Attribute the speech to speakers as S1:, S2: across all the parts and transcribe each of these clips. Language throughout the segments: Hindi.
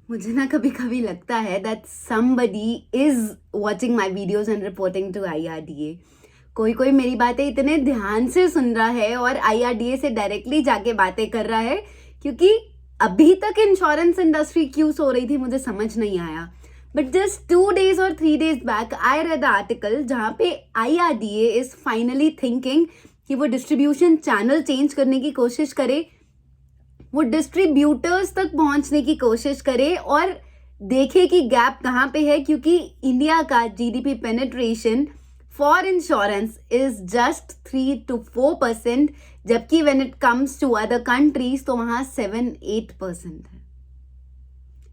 S1: मुझे ना कभी कभी लगता है that somebody is watching my videos and reporting to IRDA। कोई कोई मेरी बातें इतने ध्यान से सुन रहा है और IRDA से डायरेक्टली जाके बातें कर रहा है, क्योंकि अभी तक इंश्योरेंस इंडस्ट्री क्यों सो रही थी मुझे समझ नहीं आया। बट जस्ट 2 days और 3 days back I read article जहाँ पे IRDA इज फाइनली थिंकिंग कि वो डिस्ट्रीब्यूशन चैनल चेंज करने की कोशिश करे, वो डिस्ट्रीब्यूटर्स तक पहुंचने की कोशिश करे और देखे कि गैप कहाँ पे है, क्योंकि इंडिया का GDP penetration for insurance is just 3 to 4%, जबकि when it comes to other countries तो वहां 7-8% है।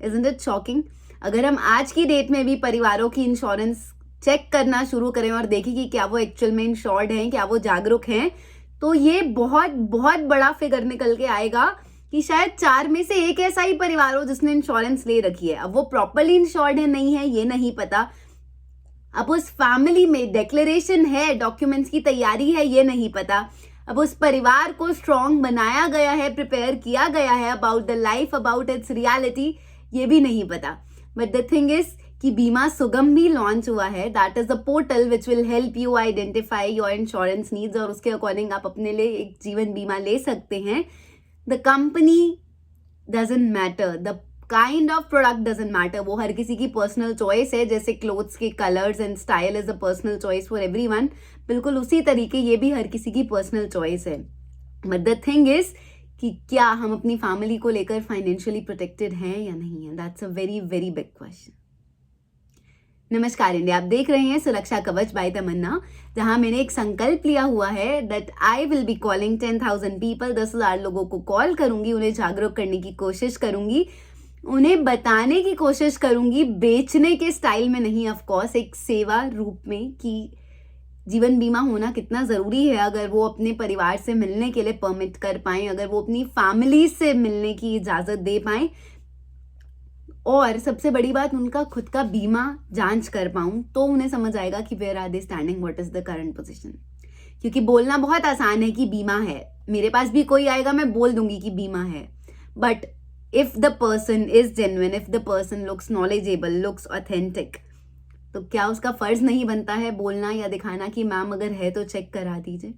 S1: Isn't it shocking? अगर हम आज की डेट में भी परिवारों की इंश्योरेंस चेक करना शुरू करें और देखें कि क्या वो एक्चुअल में इंश्योर्ड हैं, क्या वो जागरूक हैं, तो ये बहुत बहुत बड़ा फिगर निकल के आएगा कि शायद 4 में से 1 ऐसा ही परिवार हो जिसने इंश्योरेंस ले रखी है। अब वो प्रॉपरली इंश्योर्ड है नहीं है ये नहीं पता, अब उस फैमिली में डिक्लेरेशन है, डॉक्यूमेंट्स की तैयारी है ये नहीं पता, अब उस परिवार को स्ट्रॉन्ग बनाया गया है, प्रिपेयर किया गया है about the life, about it's reality, ये भी नहीं पता। बट द थिंग इज कि बीमा सुगम भी लॉन्च हुआ है। That is a portal which will help you identify your insurance needs और उसके अकॉर्डिंग आप अपने लिए एक जीवन बीमा ले सकते हैं। The company doesn't matter, the kind of product doesn't matter, वो हर किसी की पर्सनल चॉइस है। जैसे क्लोथ्स के colours and style is a personal choice for everyone, बिल्कुल उसी तरीके ये भी हर किसी की पर्सनल चॉइस है। बट द थिंग इज कि क्या हम अपनी फैमिली को लेकर फाइनेंशियली प्रोटेक्टेड हैं या नहीं है? That's a very very big question. नमस्कार इंडिया, आप देख रहे हैं सुरक्षा कवच बाय तमन्ना, जहां मैंने एक संकल्प लिया हुआ है that I will be calling 10,000 people. 10,000 लोगों को कॉल करूंगी, उन्हें जागरूक करने की कोशिश करूंगी, उन्हें बताने की कोशिश करूंगी, बेचने के स्टाइल में नहीं, ऑफ कोर्स एक सेवा रूप में, कि जीवन बीमा होना कितना जरूरी है। अगर वो अपने परिवार से मिलने के लिए परमिट कर पाए, अगर वो अपनी फैमिली से मिलने की इजाजत दे पाए, और सबसे बड़ी बात उनका खुद का बीमा जांच कर पाऊं, तो उन्हें समझ आएगा कि where are they standing, what is the current position. क्योंकि बोलना बहुत आसान है कि बीमा है, मेरे पास भी कोई आएगा मैं बोल दूंगी कि बीमा है, but if the person is genuine, if the person looks knowledgeable, looks authentic, तो क्या उसका फर्ज नहीं बनता है बोलना या दिखाना कि मैम अगर है तो चेक करा दीजिए।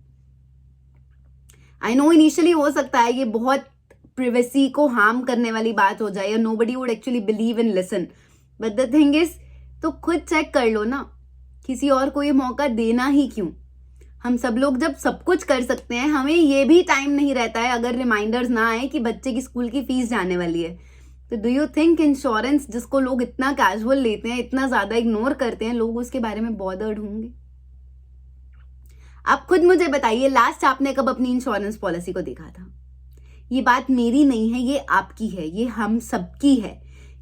S1: आई नो इनिशियली हो सकता है ये बहुत प्रिवेसी को हार्म करने वाली बात हो जाए, या nobody would actually believe in listen, but the thing is तो खुद चेक कर लो ना, किसी और को ये मौका देना ही क्यों? हम सब लोग जब सब कुछ कर सकते हैं, हमें ये भी टाइम नहीं रहता है अगर रिमाइंडर्स ना आए कि बच्चे की स्कूल की फीस जाने वाली है। तो डू यू थिंक इंश्योरेंस जिसको लोग इतना कैजुअल लेते हैं, इतना ज्यादा इग्नोर करते हैं, लोग उसके बारे में बॉदर्ड होंगे? आप खुद मुझे बताइए, लास्ट आपने कब अपनी इंश्योरेंस पॉलिसी को देखा था? ये बात मेरी नहीं है, ये आपकी है, ये हम सबकी है।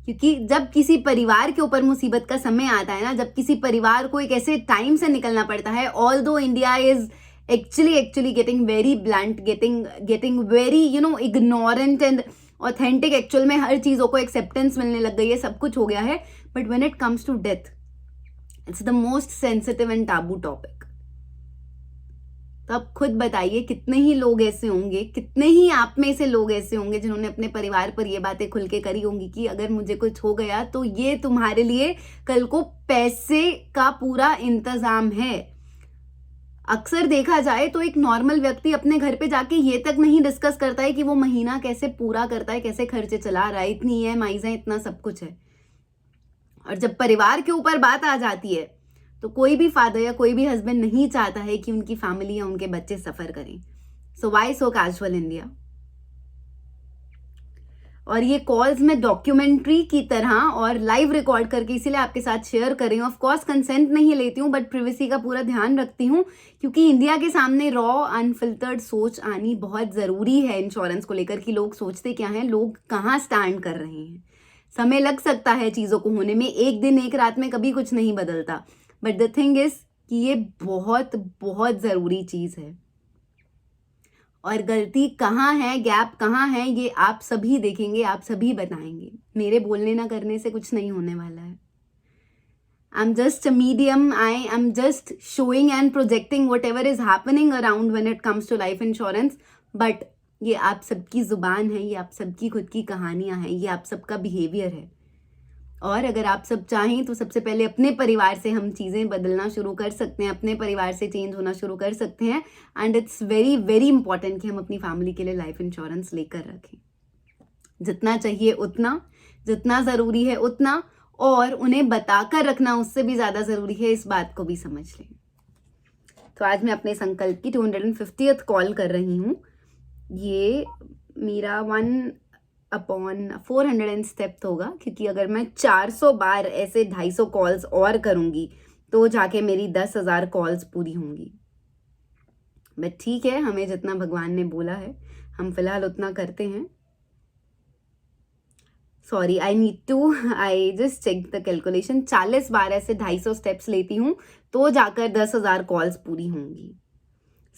S1: क्योंकि जब किसी परिवार के ऊपर मुसीबत का समय आता है ना, जब किसी परिवार को एक ऐसे टाइम से निकलना पड़ता है, although India is actually getting very blunt, getting very ignorant and authentic, actual में हर चीजों को एक्सेप्टेंस मिलने लग गई है, सब कुछ हो गया है, but when it comes to death it's the most sensitive and taboo topic. तो अब खुद बताइए, कितने ही लोग ऐसे होंगे, कितने ही आप में से लोग ऐसे होंगे जिन्होंने अपने परिवार पर ये बातें खुल के करी होंगी कि अगर मुझे कुछ हो गया तो ये तुम्हारे लिए कल को पैसे का पूरा इंतजाम है। अक्सर देखा जाए तो एक नॉर्मल व्यक्ति अपने घर पे जाके ये तक नहीं डिस्कस करता है कि वो महीना कैसे पूरा करता है, कैसे खर्चे चला रहा है, इतनी EMIs है, इतना सब कुछ है। और जब परिवार के ऊपर बात आ जाती है तो कोई भी फादर या कोई भी हस्बैंड नहीं चाहता है कि उनकी फैमिली या उनके बच्चे सफर करें। So why so casual India? और ये कॉल्स में डॉक्यूमेंट्री की तरह और लाइव रिकॉर्ड करके इसीलिए आपके साथ शेयर कर रही हूँ। ऑफ कोर्स कंसेंट नहीं लेती हूँ, बट प्रिवेसी का पूरा ध्यान रखती हूँ, क्योंकि इंडिया के सामने रॉ अनफिल्टर्ड सोच आनी बहुत जरूरी है इंश्योरेंस को लेकर, कि लोग सोचते क्या हैं, लोग कहाँ स्टैंड कर रहे हैं। समय लग सकता है चीजों को होने में, एक दिन एक रात में कभी कुछ नहीं बदलता, बट द थिंग इज कि ये बहुत बहुत जरूरी चीज है। और गलती कहाँ है, गैप कहाँ है, ये आप सभी देखेंगे, आप सभी बताएंगे। मेरे बोलने ना करने से कुछ नहीं होने वाला है। I am just a medium, I am just showing and projecting whatever is happening around when it comes to life insurance, but ये आप सबकी जुबान है, ये आप सबकी खुद की कहानियां हैं, ये आप सबका बिहेवियर है। और अगर आप सब चाहें तो सबसे पहले अपने परिवार से हम चीज़ें बदलना शुरू कर सकते हैं, अपने परिवार से चेंज होना शुरू कर सकते हैं। And it's very very important कि हम अपनी फैमिली के लिए लाइफ इंश्योरेंस लेकर रखें, जितना चाहिए उतना, जितना ज़रूरी है उतना, और उन्हें बताकर रखना उससे भी ज़्यादा ज़रूरी है, इस बात को भी समझ लें। तो आज मैं अपने संकल्प की 250th कॉल कर रही हूँ। ये मेरा 1/400 स्टेप होगा, क्योंकि अगर मैं 400 बार ऐसे 250 कॉल्स और करूँगी तो जाके मेरी 10,000 कॉल्स पूरी होंगी। बट ठीक है, हमें जितना भगवान ने बोला है हम फिलहाल उतना करते हैं। Sorry, I just check the calculation. 40 बार ऐसे 250 स्टेप्स लेती हूँ तो जाकर 10,000 कॉल्स पूरी होंगी।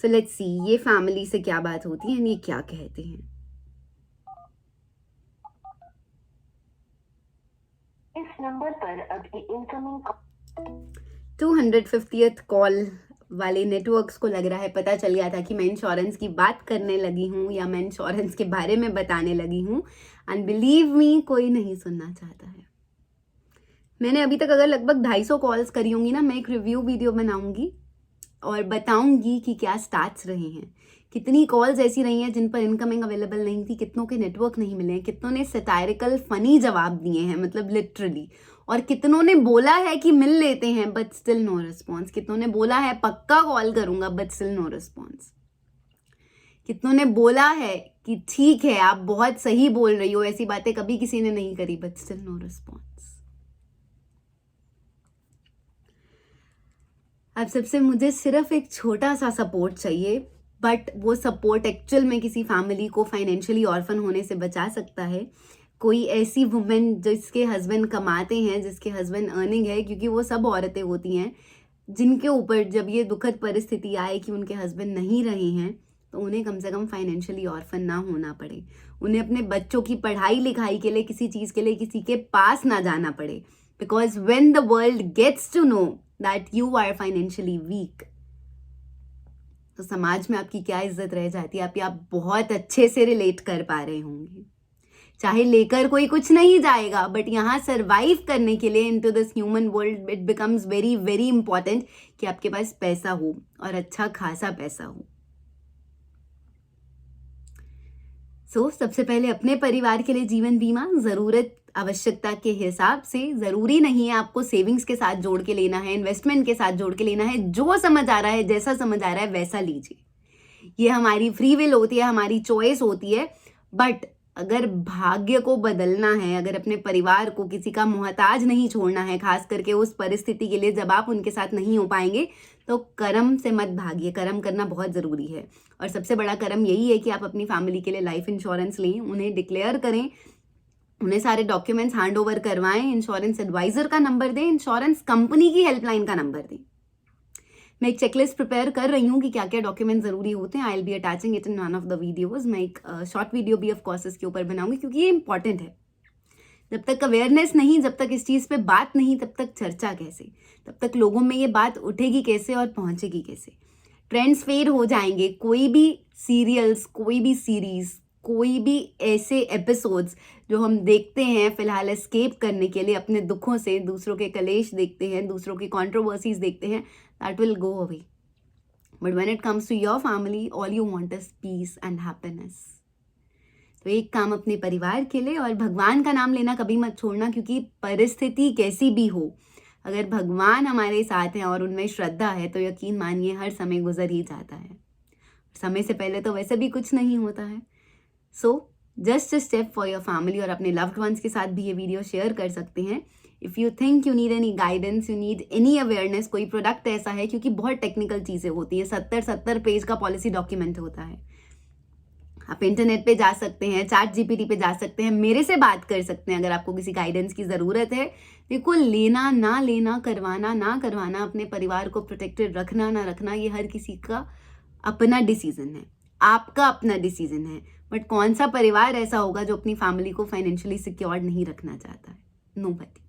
S1: सो लेट्स सी ये फैमिली से क्या बात होती है, ये क्या कहते हैं। इस नंबर पर अभी इनकमिंग 250th कॉल वाले नेटवर्क्स को लग रहा है पता चल गया था कि मैं इंश्योरेंस की बात करने लगी हूँ या मैं इंश्योरेंस के बारे में बताने लगी हूँ। एंड बिलीव मी, कोई नहीं सुनना चाहता है। मैंने अभी तक अगर लगभग 250 कॉल्स करी होंगी ना, मैं एक रिव्यू वीडियो बनाऊंगी और बताऊंगी कि क्या स्टार्ट्स रहे हैं, कितनी कॉल्स ऐसी रही हैं जिन पर इनकमिंग अवेलेबल नहीं थी, कितनों के नेटवर्क नहीं मिले हैं, कितनों ने सटायरिकल फनी जवाब दिए हैं, मतलब लिटरली, और कितनों ने बोला है कि मिल लेते हैं बट स्टिल नो रिस्पॉन्स, कितनों ने बोला है पक्का कॉल करूंगा बट स्टिल नो रिस्पॉन्स, कितनों ने बोला है कि ठीक है आप बहुत सही बोल रही हो, ऐसी बातें कभी किसी ने नहीं करी बट स्टिल नो रिस्पॉन्स। अब सबसे मुझे सिर्फ एक छोटा सा सपोर्ट चाहिए, बट वो सपोर्ट एक्चुअल में किसी फैमिली को फाइनेंशियली ऑर्फन होने से बचा सकता है। कोई ऐसी वुमेन जिसके हस्बैंड कमाते हैं, जिसके हस्बैंड अर्निंग है, क्योंकि वो सब औरतें होती हैं जिनके ऊपर जब ये दुखद परिस्थिति आए कि उनके हस्बैंड नहीं रहे हैं, तो उन्हें कम से कम फाइनेंशियली ऑर्फन ना होना पड़े, उन्हें अपने बच्चों की पढ़ाई लिखाई के लिए, किसी चीज़ के लिए किसी के पास ना जाना पड़े। Because when the world gets to know that you are financially weak, तो समाज में आपकी क्या इज्जत रह जाती है। आप बहुत अच्छे से रिलेट कर पा रहे होंगे। चाहे लेकर कोई कुछ नहीं जाएगा, बट यहाँ सरवाइव करने के लिए into this human world it becomes very very important कि आपके पास पैसा हो, और अच्छा खासा पैसा हो। सबसे पहले अपने परिवार के लिए जीवन बीमा ज़रूरत आवश्यकता के हिसाब से, ज़रूरी नहीं है आपको सेविंग्स के साथ जोड़ के लेना है, इन्वेस्टमेंट के साथ जोड़ के लेना है, जो समझ आ रहा है, जैसा समझ आ रहा है वैसा लीजिए। ये हमारी फ्री विल होती है, हमारी चॉइस होती है। बट अगर भाग्य को बदलना है, अगर अपने परिवार को किसी का मोहताज नहीं छोड़ना है, खास करके उस परिस्थिति के लिए जब आप उनके साथ नहीं हो पाएंगे, तो कर्म से मत भागिए। कर्म करना बहुत ज़रूरी है, और सबसे बड़ा कर्म यही है कि आप अपनी फैमिली के लिए लाइफ इंश्योरेंस लें, उन्हें डिक्लेयर करें, उन्हें सारे डॉक्यूमेंट्स हैंड ओवर करवाएं, इंश्योरेंस एडवाइजर का नंबर दें, इंश्योरेंस कंपनी की हेल्पलाइन का नंबर दें। मैं एक चेकलिस्ट प्रिपेयर कर रही हूँ कि क्या क्या डॉक्यूमेंट जरूरी होते हैं। I will be attaching it in one of the videos. मैं एक शॉर्ट वीडियो भी ऑफ कोर्स इसके ऊपर बनाऊंगी, क्योंकि ये इंपॉर्टेंट है। जब तक अवेयरनेस नहीं, जब तक इस चीज़ पे बात नहीं, तब तक चर्चा कैसे, तब तक लोगों में ये बात उठेगी कैसे और पहुंचेगी कैसे। ट्रेंड्स फेड हो जाएंगे। कोई भी सीरियल्स, कोई भी सीरीज, कोई भी ऐसे एपिसोड्स जो हम देखते हैं फिलहाल एस्केप करने के लिए अपने दुखों से, दूसरों के कलेश देखते हैं, दूसरों की कंट्रोवर्सीज देखते हैं, that will go away. But when it comes to your family, all you want is peace and happiness. तो एक काम अपने परिवार के लिए, और भगवान का नाम लेना कभी मत छोड़ना, क्योंकि परिस्थिति कैसी भी हो, अगर भगवान हमारे साथ हैं और उनमें श्रद्धा है, तो यकीन मानिए हर समय गुजर ही जाता है। समय से पहले तो वैसे भी कुछ नहीं होता है। So just a step for your family, और अपने लव्ड वंस के साथ भी ये वीडियो शेयर कर सकते हैं। If you think you need any guidance, you need any awareness, कोई प्रोडक्ट ऐसा है, क्योंकि बहुत टेक्निकल चीज़ें होती है, 70 पेज का पॉलिसी डॉक्यूमेंट होता है। आप इंटरनेट पे जा सकते हैं, चैट जीपीटी पे जा सकते हैं, मेरे से बात कर सकते हैं अगर आपको किसी गाइडेंस की ज़रूरत है। देखो, लेना ना लेना, करवाना ना करवाना, अपने परिवार को प्रोटेक्टेड रखना ना रखना, ये हर किसी का अपना डिसीजन है, आपका अपना डिसीजन है। बट कौन सा परिवार ऐसा होगा जो अपनी फैमिली को फाइनेंशियली सिक्योर्ड नहीं रखना चाहता है? नोबडी।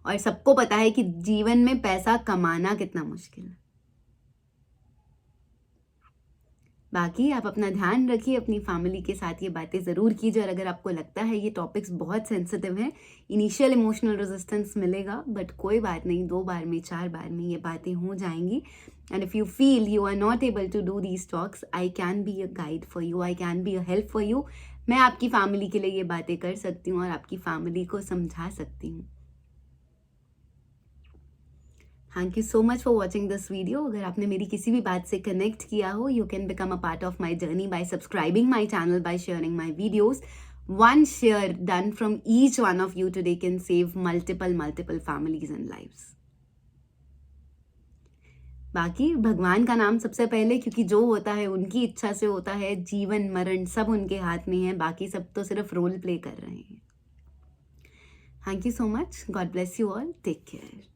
S1: और सबको पता है कि जीवन में पैसा कमाना कितना मुश्किल है। बाकी आप अपना ध्यान रखिए, अपनी फैमिली के साथ ये बातें ज़रूर कीजिए, और अगर आपको लगता है ये टॉपिक्स बहुत सेंसिटिव हैं, इनिशियल इमोशनल रेजिस्टेंस मिलेगा, बट कोई बात नहीं, 2 बार में 4 बार में ये बातें हो जाएंगी. And if you feel you are not able to do these talks, I can be a guide for you, I can be a help for you. मैं आपकी फैमिली के लिए ये बातें कर सकती हूँ और आपकी फैमिली को समझा सकती हूँ. Thank you so much for watching this video. अगर आपने मेरी किसी भी बात से कनेक्ट किया हो, you can become a part of my journey bye subscribing my channel, by sharing my videos. One share done from each one of you today can save multiple families and lives. बाकी भगवान का नाम सबसे पहले, क्योंकि जो होता है उनकी इच्छा से होता है. जीवन मरण सब उनके हाथ में है, बाकी सब तो सिर्फ रोल प्ले कर रहे हैं. Thank you so much. God bless you all. Take care.